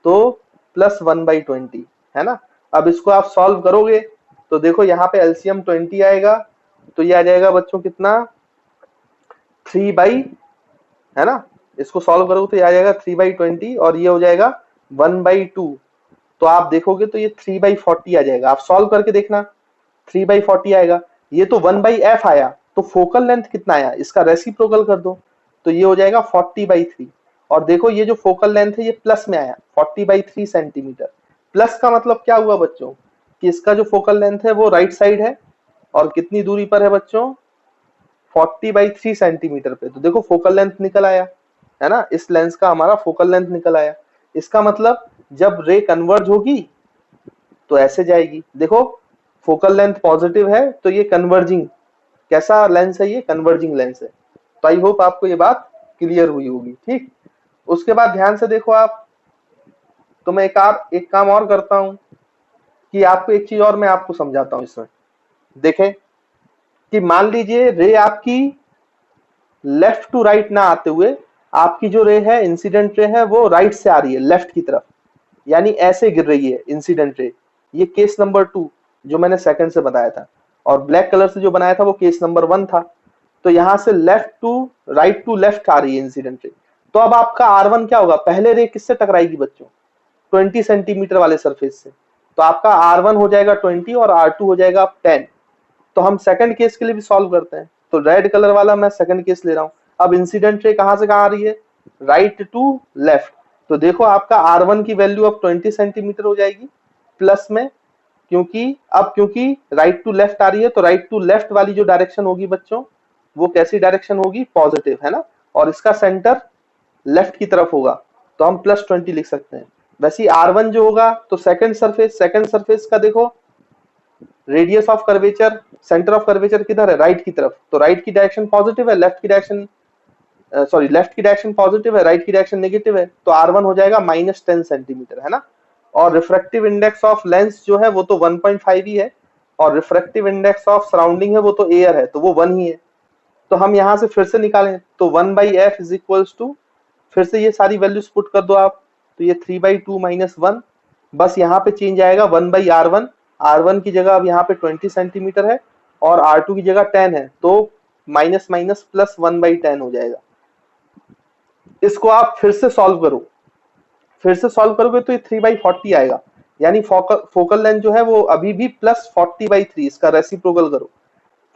तो प्लस 1/20, है ना। अब इसको आप सॉल्व करोगे तो देखो यहाँ पे एलसीएम 20 आएगा, तो ये आ जाएगा बच्चों कितना, 3 है ना। इसको सॉल्व करोगे तो ये आ जाएगा 3/20 और ये हो जाएगा 1/2। तो आप देखोगे तो ये 3/40 आ जाएगा, आप सॉल्व करके देखना 3/40 आएगा। ये तो 1/f आया, तो फोकल लेंथ कितना आया, इसका रेसिप्रोकल कर दो, तो ये हो जाएगा 40/3। और देखो ये जो फोकल लेंथ है ये प्लस में आया 40/3 सेंटीमीटर। प्लस का मतलब क्या हुआ बच्चों, कि इसका जो फोकल लेंथ है वो राइट साइड है और कितनी दूरी पर है बच्चों, 40/3 सेंटीमीटर पे। तो देखो फोकल लेंथ निकल आया, है ना, इस लेंस का हमारा फोकल लेंथ निकल आया। इसका मतलब जब रे कन्वर्ज होगी तो ऐसे जाएगी, देखो फोकल लेंथ पॉजिटिव है तो ये कन्वर्जिंग, कैसा लेंस है, ये कन्वर्जिंग लेंस है। तो आई होप आपको ये बात क्लियर हुई होगी। ठीक, उसके बाद ध्यान से देखो आप, तो मैं एक काम और करता हूं कि आपको एक चीज और मैं आपको समझाता हूं इसमें। देखें कि मान लीजिए रे आपकी लेफ्ट टू राइट ना आते हुए आपकी जो रे है, इंसिडेंट रे है, वो राइट से आ रही है लेफ्ट की तरफ, यानी ऐसे गिर रही है इंसिडेंट रे। ये केस नंबर 2 जो मैंने सेकंड से बताया था, और ब्लैक कलर से जो बनाया था वो केस नंबर 1 था। तो यहां से लेफ्ट टू लेफ्ट आ रही है इंसिडेंट रे। तो अब आपका R1 क्या होगा, पहले रे किससे टकराएगी बच्चों, 20 सेंटीमीटर वाले सरफेस से, तो आपका R1 हो जाएगा 20 और R2 हो जाएगा 10। तो हम सेकंड केस के लिए भी सॉल्व करते हैं, तो रेड कलर वाला मैं सेकंड केस ले रहा हूं। अब इंसिडेंट रे कहां से कहां आ रही है, राइट टू लेफ्ट। तो देखो आपका R1 की वैल्यू अब 20 सेंटीमीटर हो जाएगी प्लस में, क्योंकि राइट टू लेफ्ट आ रही है, तो राइट टू लेफ्ट वाली जो डायरेक्शन होगी बच्चों वो कैसी डायरेक्शन होगी, पॉजिटिव, है ना। और इसका सेंटर लेफ्ट की तरफ होगा, तो हम +20 लिख सकते हैं। वैसे ही R1 जो होगा, तो सेकंड सरफेस का देखो radius of curvature, centre of curvature किधर है, राइट की तरफ, तो राइट की डायरेक्शन पॉजिटिव है, लेफ्ट की डायरेक्शन पॉजिटिव है, राइट की डायरेक्शन नेगेटिव है, तो R1 हो जाएगा -10 सेंटीमीटर, है ना। और रिफ्रैक्टिव इंडेक्स ऑफ लेंस जो है वो तो 1.5 ही है, और रिफ्रैक्टिव इंडेक्स ऑफ सराउंडिंग है वो तो एयर है, तो वो 1 ही है। तो हम यहां से फिर से निकालें, तो 1/f इज इक्वल्स टू, फिर से ये सारी वैल्यूज पुट कर दो आप, तो ये 3/2 -1, बस यहाँ पे चेंज आएगा 1/r1। R1 की जगह अब यहाँ पे 20 सेंटीमीटर है और R2 की जगह 10 है, तो माइनस माइनस प्लस 1/10 हो जाएगा। इसको आप फिर से सॉल्व करोगे तो ये 3/40 आएगा, यानी फोकल लेंथ जो है वो अभी भी +40/3, इसका रेसिप्रोकल करो,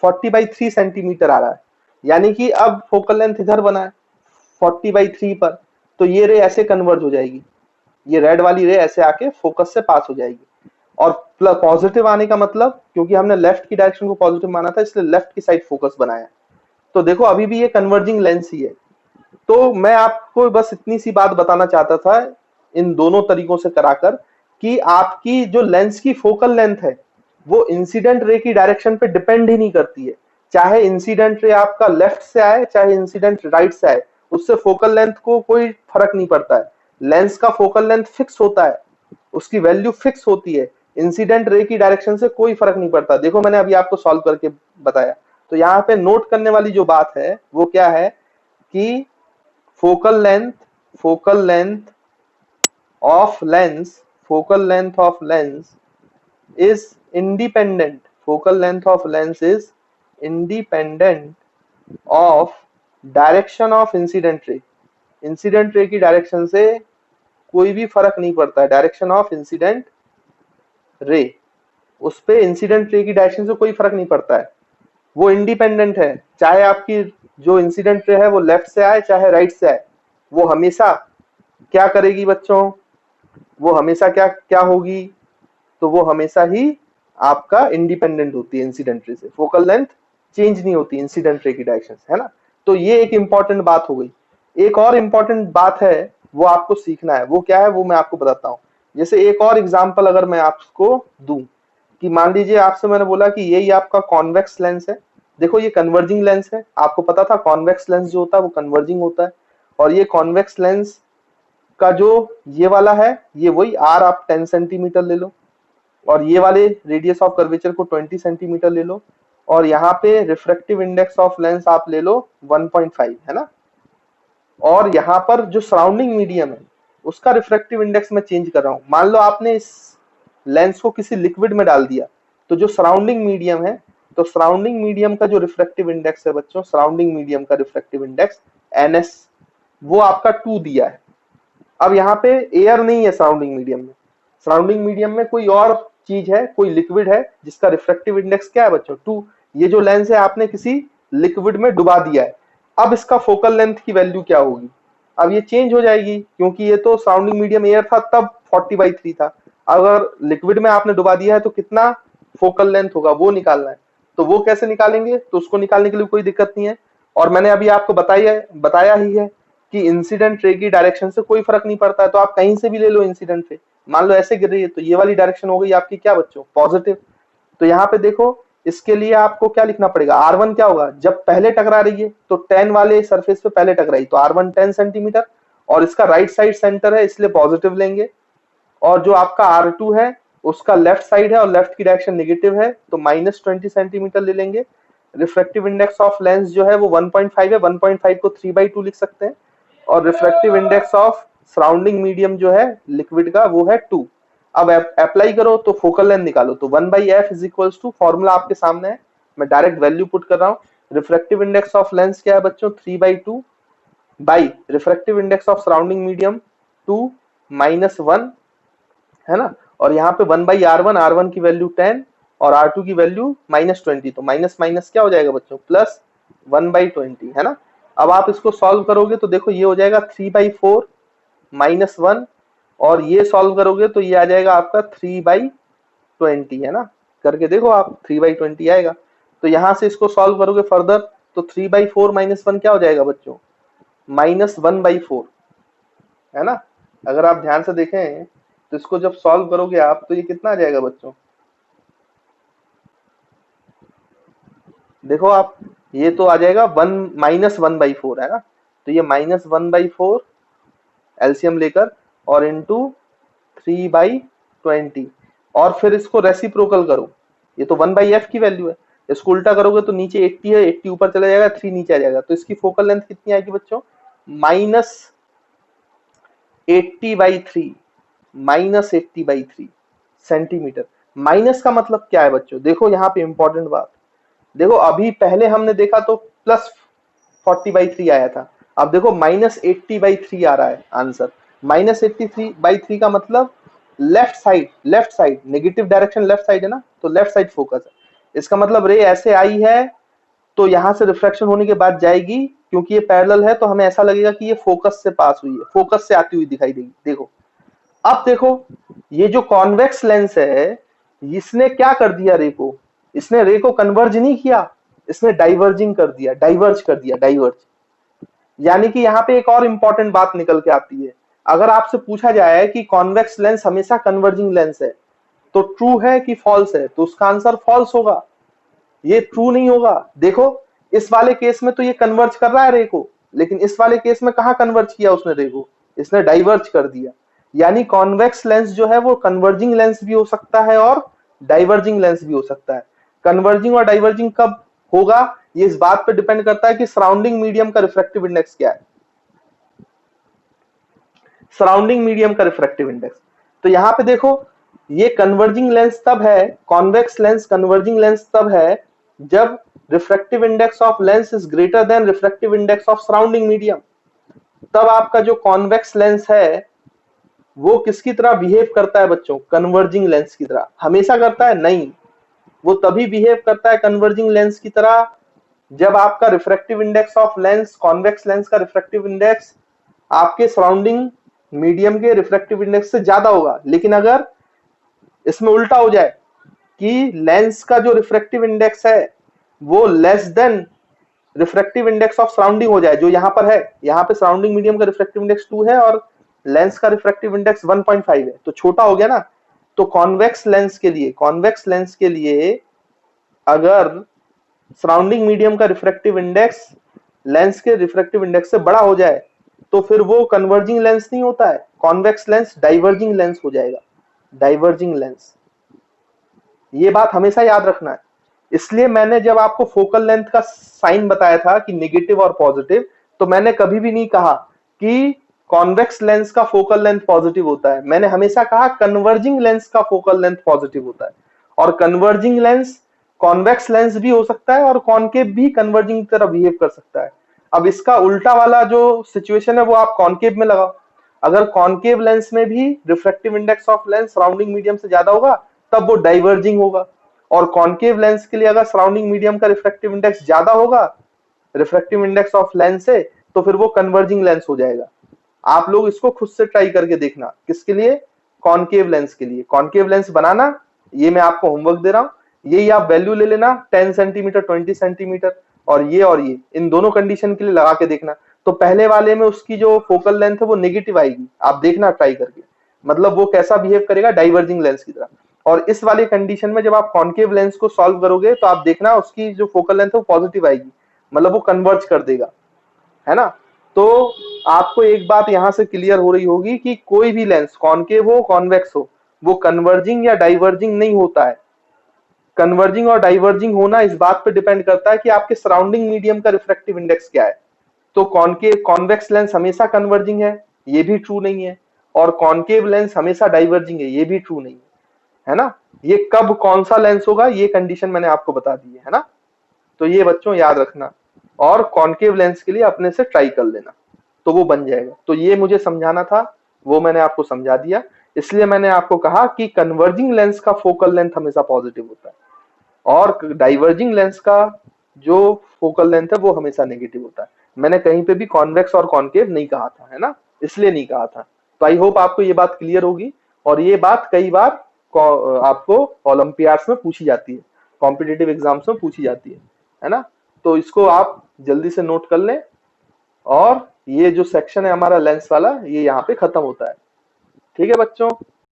40/3 सेंटीमीटर आ रहा है, यानी कि अब फोकल लेंथ इधर बना है 40/3 पर, तो ये रे ऐसे कन्वर्ज हो जाएगी, ये रेड वाली रे ऐसे आके फोकस से पास हो जाएगी। और पॉजिटिव आने का मतलब, क्योंकि हमने लेफ्ट की डायरेक्शन को पॉजिटिव माना था इसलिए लेफ्ट की साइड फोकस बनाया। तो देखो अभी भी ये कन्वर्जिंग लेंस ही है। तो मैं आपको बस इतनी सी बात बताना चाहता था इन दोनों तरीकों से कराकर, कि आपकी जो लेंस की फोकल लेंथ है वो इंसिडेंट रे की डायरेक्शन पे डिपेंड ही नहीं करती है, चाहे इंसिडेंट रे आपका लेफ्ट से आए चाहे इंसिडेंट राइट से आए, उससे फोकल लेंथ को कोई फर्क नहीं पड़ता है। लेंस का फोकल लेंथ फिक्स होता है, उसकी वैल्यू फिक्स होती है। इंसिडेंट रे की डायरेक्शन से कोई फर्क नहीं पड़ता। देखो मैंने अभी आपको सॉल्व करके बताया। तो यहाँ पे नोट करने वाली जो बात है वो क्या है कि focal length of lens is independent focal length of lens is independent of direction of incident ray। Incident ray की डायरेक्शन से कोई भी फर्क नहीं पड़ता है। डायरेक्शन ऑफ इंसिडेंट रे, उस पे इंसिडेंट रे की डायरेक्शन से कोई फर्क नहीं पड़ता है, वो इंडिपेंडेंट है। चाहे आपकी जो इंसिडेंट रे है वो लेफ्ट से आए चाहे राइट से आए, वो हमेशा क्या करेगी बच्चों, वो हमेशा क्या क्या होगी, तो वो हमेशा ही आपका इंडिपेंडेंट होती है इंसिडेंट रे से। फोकल लेंथ चेंज नहीं होती इंसिडेंट रे की डायरेक्शन से, है ना। तो ये एक इंपॉर्टेंट बात हो गई। एक और इंपॉर्टेंट बात है वो आपको सीखना है, वो क्या है वो मैं आपको बताता हूँ। जैसे एक और एग्जांपल अगर मैं आपको दूं कि मान लीजिए आपसे मैंने बोला कि यही आपका कॉन्वेक्स लेंस है। देखो ये कन्वर्जिंग लेंस है, आपको पता था कॉन्वेक्स लेंस जो होता है वो कन्वर्जिंग होता है। और ये कॉन्वेक्स लेंस का जो ये वाला है ये वही आर आप 10 सेंटीमीटर ले लो, और ये वाले रेडियस ऑफ कर्वेचर को 20 सेंटीमीटर ले लो, और यहाँ पे रिफ्रैक्टिव इंडेक्स ऑफ लेंस आप ले लो 1.5, है ना। और यहाँ पर जो सराउंडिंग मीडियम है उसका रिफ्रैक्टिव इंडेक्स मैं चेंज कर रहा हूँ। मान लो आपने इस लेंस को किसी लिक्विड में डाल दिया, तो जो सराउंडिंग मीडियम है, तो सराउंडिंग मीडियम का जो रिफ्रैक्टिव इंडेक्स है बच्चों, सराउंडिंग मीडियम का रिफ्रैक्टिव इंडेक्स NS, वो आपका 2 दिया है। अब यहाँ पे एयर नहीं है सराउंडिंग मीडियम में, सराउंडिंग मीडियम में कोई और चीज है, कोई लिक्विड है जिसका रिफ्रैक्टिव इंडेक्स क्या है बच्चों, 2। ये जो लेंस है आपने किसी लिक्विड में डुबा दिया है। अब इसका फोकल लेंथ की वैल्यू क्या होगी, अब ये चेंज हो जाएगी, क्योंकि ये तो सराउंडिंग मीडियम एयर था तब 40/3 था। अगर लिक्विड में आपने डुबा दिया है तो कितना फोकल लेंथ होगा वो निकालना है। तो वो कैसे निकालेंगे, तो उसको निकालने के लिए कोई दिक्कत नहीं है। और मैंने अभी आपको बताया ही है कि इंसिडेंट रे की डायरेक्शन से कोई फर्क नहीं पड़ता है, तो आप कहीं से भी ले लो इंसिडेंट रे। मान लो ऐसे गिर रही है तो ये वाली डायरेक्शन हो गई आपकी क्या बच्चों, पॉजिटिव। तो यहाँ पे देखो इसके लिए आपको क्या लिखना पड़ेगा, R1 क्या होगा, जब पहले टकरा रही है तो 10 वाले सरफेस पे पहले टकराई तो R1 10 सेंटीमीटर, और इसका राइट साइड सेंटर है इसलिए पॉजिटिव लेंगे। और जो आपका R2 है उसका लेफ्ट साइड है और लेफ्ट की डायरेक्शन नेगेटिव है तो -20 सेंटीमीटर ले लेंगे। रिफ्रैक्टिव इंडेक्स ऑफ लेंस जो है वो 1.5 है, 1.5 को 3/2 लिख सकते हैं। और refractive index of surrounding medium जो है लिक्विड का वो है 2। अब अप्लाई करो तो फोकल लेंथ निकालो, तो 1/f is equals to, formula आपके सामने है, मैं डायरेक्ट वैल्यू पुट कर रहा हूँ। रिफ्रैक्टिव इंडेक्स ऑफ लेंस क्या है बच्चों, 3/2 by refractive index of surrounding medium 2 -1, है ना। और यहाँ पे 1/r1, R1 की वैल्यू 10 और R2 की वैल्यू -20, तो माइनस माइनस क्या हो जाएगा बच्चों, प्लस 1/20, है ना। अब आप इसको सॉल्व करोगे तो देखो ये हो जाएगा 3/4 -1, और ये सॉल्व करोगे तो ये आ जाएगा आपका 3/20, है ना। करके देखो आप 3/20 आएगा। तो यहाँ से इसको सॉल्व करोगे फर्दर तो 3/4 -1 क्या हो जाएगा बच्चों, -1/4, है ना। अगर आप ध्यान से देखें तो इसको जब सॉल्व करोगे आप तो ये कितना आ जाएगा बच्चों, देखो आप, ये तो आ जाएगा -1/4, है ना। तो ये -1/4 एलसीएम लेकर और इंटू 3/20, और फिर इसको रेसिप्रोकल करो, ये तो 1/f की वैल्यू है, इसको उल्टा करोगे तो नीचे 80 है, 80 ऊपर चला जाएगा, 3 नीचे आ जाएगा, तो इसकी फोकल लेंथ कितनी आएगी बच्चों, -80/3, -80/3 सेंटीमीटर। माइनस का मतलब क्या है बच्चों, देखो यहाँ पे इंपॉर्टेंट बात, देखो अभी पहले हमने देखा तो +40/3 आया था, अब देखो -80/3 आ रहा है आंसर। -83/3 का मतलब left side negative direction left side है ना, तो लेफ्ट साइड फोकस है। इसका मतलब रे ऐसे आई है तो यहाँ से रिफ्लेक्शन होने के बाद जाएगी, क्योंकि ये पैरेलल है तो हमें ऐसा लगेगा कि ये फोकस से पास हुई है, फोकस से आती हुई दिखाई देगी। देखो अब देखो ये जो कॉन्वेक्स लेंस है इसने क्या कर दिया रे को, इसने रे को कन्वर्ज नहीं किया, इसने डाइवर्जिंग कर दिया, डाइवर्ज कर दिया, डाइवर्ज। यानी कि यहाँ पे एक और इंपॉर्टेंट बात निकल के आती है, अगर आपसे पूछा जाए कि कॉन्वेक्स लेंस हमेशा कन्वर्जिंग लेंस है तो ट्रू है कि फॉल्स है, तो उसका आंसर फॉल्स होगा, ये ट्रू नहीं होगा। देखो इस वाले केस में तो ये कन्वर्ज कर रहा है रे को, लेकिन इस वाले केस में कहाँ कन्वर्ज किया उसने रे को, इसने डाइवर्ज कर दिया। यानी कॉन्वेक्स लेंस जो है वो कन्वर्जिंग लेंस भी हो सकता है और डाइवर्जिंग लेंस भी हो सकता है। कन्वर्जिंग और डाइवर्जिंग कब होगा, ये इस बात पे डिपेंड करता है कि सराउंडिंग मीडियम का रिफ्रैक्टिव इंडेक्स क्या है, सराउंडिंग मीडियम का रिफ्रैक्टिव इंडेक्स। तो यहां पे देखो, ये कन्वर्जिंग लेंस तब है, कॉन्वेक्स लेंस कन्वर्जिंग लेंस तब है जब refractive index of lens is greater than refractive index of surrounding medium. तब आपका जो कॉन्वेक्स लेंस है वो किसकी तरह बिहेव करता है बच्चों, कन्वर्जिंग लेंस की तरह। हमेशा करता है नहीं, वो तभी बिहेव करता है कन्वर्जिंग लेंस की तरह जब आपका refractive index of lens, convex lens का रिफ्रैक्टिव इंडेक्स आपके सराउंडिंग मीडियम के रिफ्रैक्टिव इंडेक्स से ज्यादा होगा। लेकिन अगर इसमें उल्टा हो जाए कि लेंस का जो रिफ्रैक्टिव इंडेक्स है वो less than refractive index of surrounding हो जाए, जो यहाँ पर है, यहाँ पे सराउंडिंग मीडियम का रिफ्रैक्टिव इंडेक्स 2 है और लेंस का रिफ्रैक्टिव इंडेक्स 1.5 है, तो छोटा हो गया ना। तो कॉन्वेक्स लेंस के लिए, कॉन्वेक्स लेंस के लिए अगर सराउंडिंग मीडियम का रिफ्रैक्टिव इंडेक्स लेंस के रिफ्रैक्टिव इंडेक्स से बड़ा हो जाए तो फिर वो कन्वर्जिंग लेंस नहीं होता है, कॉन्वेक्स लेंस डाइवर्जिंग लेंस हो जाएगा, डाइवर्जिंग लेंस। ये बात हमेशा याद रखना है। इसलिए मैंने जब आपको फोकल लेंथ का साइन बताया था कि नेगेटिव और पॉजिटिव, तो मैंने कभी भी नहीं कहा कि कॉन्वेक्स लेंस का फोकल लेंथ पॉजिटिव होता है, मैंने हमेशा कहा कन्वर्जिंग लेंस का फोकल लेंथ पॉजिटिव होता है। और कन्वर्जिंग लेंस कॉन्वेक्स लेंस भी हो सकता है और कॉनकेव भी कन्वर्जिंग की तरह बिहेव कर सकता है। अब इसका उल्टा वाला जो सिचुएशन है वो आप कॉनकेव में लगाओ। अगर कॉनकेव लेंस में भी refractive index of lens surrounding medium से ज्यादा होगा तब वो डाइवर्जिंग होगा, और कॉनकेव लेंस के लिए अगर सराउंडिंग मीडियम का रिफ्रैक्टिव इंडेक्स ज्यादा होगा रिफ्रैक्टिव इंडेक्स ऑफ लेंस से, तो फिर वो कन्वर्जिंग लेंस हो जाएगा। आप लोग इसको खुद से ट्राई करके देखना। किसके लिए, कॉनकेव लेंस के लिए। कॉनकेव लेंस बनाना, ये मैं आपको होमवर्क दे रहा हूं, ये आप वैल्यू ले लेना 10 सेंटीमीटर 20 सेंटीमीटर, और ये इन दोनों कंडीशन के लिए लगा के देखना। तो पहले वाले में उसकी जो फोकल लेंथ है वो नेगेटिव आएगी, आप देखना ट्राई करके, मतलब वो कैसा बिहेव करेगा, डाइवर्जिंग लेंस की तरह। और इस वाले कंडीशन में जब आप कॉनकेव लेंस को सॉल्व करोगे तो आप देखना उसकी जो फोकल लेंथ है वो पॉजिटिव आएगी, मतलब वो कन्वर्ज कर देगा, है ना। तो आपको एक बात यहां से क्लियर हो रही होगी कि कोई भी लेंस कॉनकेव हो कॉन्वेक्स हो वो कन्वर्जिंग या डाइवर्जिंग नहीं होता है। कन्वर्जिंग और डाइवर्जिंग होना इस बात पे डिपेंड करता है कि आपके सराउंडिंग मीडियम का रिफ्रैक्टिव इंडेक्स क्या है। तो कॉनकेव कॉन्वेक्स लेंस हमेशा कन्वर्जिंग है, ये भी ट्रू नहीं है, और कॉनकेव लेंस हमेशा डाइवर्जिंग है, ये भी ट्रू नहीं है ना। ये कब कौन सा लेंस होगा ये कंडीशन मैंने आपको बता दी है ना। तो ये बच्चों याद रखना, और कॉनकेव लेंस के लिए अपने से ट्राई कर लेना तो वो बन जाएगा। तो ये मुझे समझाना था, वो मैंने आपको समझा दिया। इसलिए मैंने आपको कहा कि कन्वर्जिंग लेंस का फोकल लेंथ हमेशा पॉजिटिव होता है और डाइवर्जिंग लेंस का जो फोकल लेंथ है वो हमेशा नेगेटिव होता है। मैंने कहीं पे भी कॉन्वेक्स और कॉनकेव नहीं कहा था, है ना, इसलिए नहीं कहा था। तो आई होप आपको ये बात क्लियर होगी। और ये बात कई बार आपको ओलंपियाड्स में पूछी जाती है, कॉम्पिटिटिव एग्जाम्स में पूछी जाती है ना। तो इसको आप जल्दी से नोट कर लें। और ये जो सेक्शन है हमारा लेंस वाला, ये यहाँ पे खत्म होता है। ठीक है बच्चों।